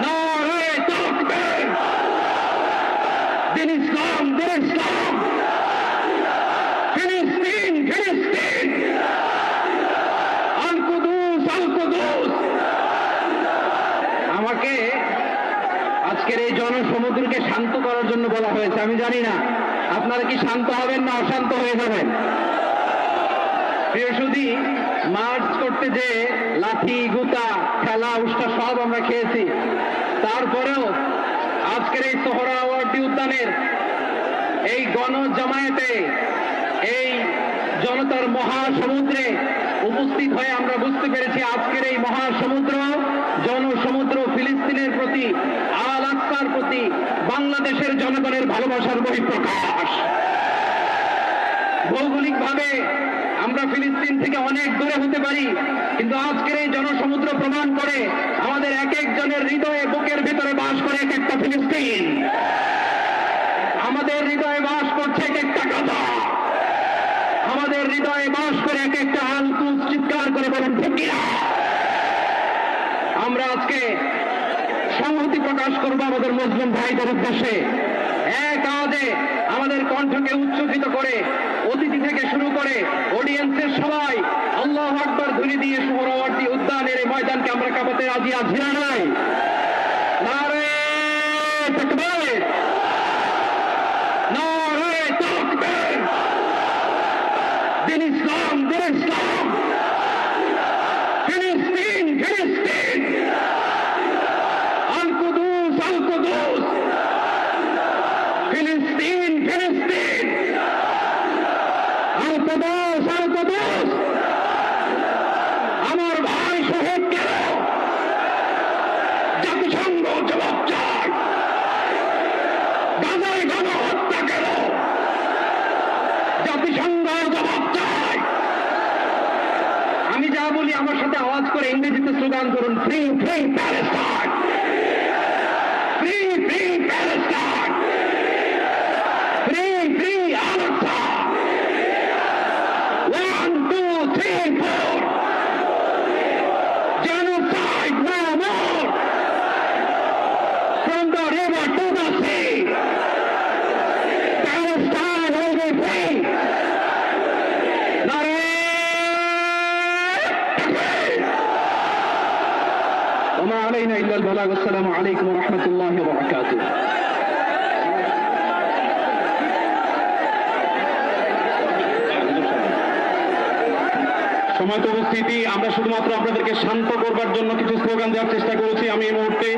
নারে তাকবীর, দিন ইসলাম, দিন ইসলাম, ফিলিস্তিন, ফিলিস্তিন, আল কুদুস, আল কুদুস। আমাকে আজকের এই জনসমুদ্রকে শান্ত করার জন্য বলা হয়েছে। আমি জানি না আপনারা কি শান্ত হবেন না অশান্ত হয়ে যাবেন। প্রিয় সুধী, মার্চ করতে যে লাঠি, গুতা, খেলা, উষ্টা সব আমরা খেয়েছি, তারপরেও আজকের এই সোহরাওয়ার্দী উদ্যানের এই গণজামায়াতে, এই জনতার মহাসমুদ্রে উপস্থিত হয়ে আমরা বুঝতে পেরেছি আজকের এই মহাসমুদ্র, জনসমুদ্র ফিলিস্তিনের প্রতি, আল আকসার প্রতি বাংলাদেশের জনগণের ভালোবাসার বহিঃপ্রকাশ। ভৌগোলিকভাবে আমরা ফিলিস্তিন থেকে অনেক দূরে হতে পারি, কিন্তু আজকের এই জনসমুদ্র প্রমাণ করে আমাদের এক একজনের হৃদয়ে, বুকের ভিতরে বাস করে এক একটা ফিলিস্তিন। আমাদের হৃদয়ে বাস করছে এক একটা গাজা, আমাদের হৃদয়ে বাস করে এক একটা আল কুদস। চিৎকার করে বলেন ঠিক কিনা? আমরা আজকে সংহতি প্রকাশ করবো আমাদের মুসলিম ভাইদের উদ্দেশ্যে। এক আওয়াজে আমাদের কণ্ঠকে উচ্চকিত করে অতিথি থেকে শুরু করে অডিয়েন্সের সবাই আল্লাহু আকবার ধ্বনি দিয়ে সোহরাওয়ার্দী উদ্যানের এই ময়দানকে আমরা কাঁপাতে রাজি আছি না নাই? নারে তাকবীর, নারে তাকবীর, দিন ইসলাম, দিন ইসলাম, ফিলিস্তিন, ফিলিস্তিন, আল কুদুস, আল কুদুস, ফিলিস্তিন, ফিলিস্তিন, আল কুদুস, আল কুদুস। আমার ভাই শহীদ গেল, জাতিসংঘ জবাব চায়। গাজায় গণহত্যা গেল, জাতিসংঘ জবাব চায়। আমি যা বলি আমার সাথে আওয়াজ করে ইংরেজিতে স্লোগান করুন, free free Palestine, free free Palestine, free free Al Aqsa. 1 2 3 4, genocide no more, from the river to the sea, Palestine will be free. নারে তাকবীর, ওয়া মা আলাইনা ইল্লা আল বালাগ। আসসালামু আলাইকুম ওয়া রাহমাতুল্লাহি ওয়া বারাকাতুহু। সময় উপস্থিতি, আমরা শুধুমাত্র আপনাদেরকে শান্ত করবার জন্য কিছু স্লোগান দেওয়ার চেষ্টা করেছি। আমি এই মুহূর্তে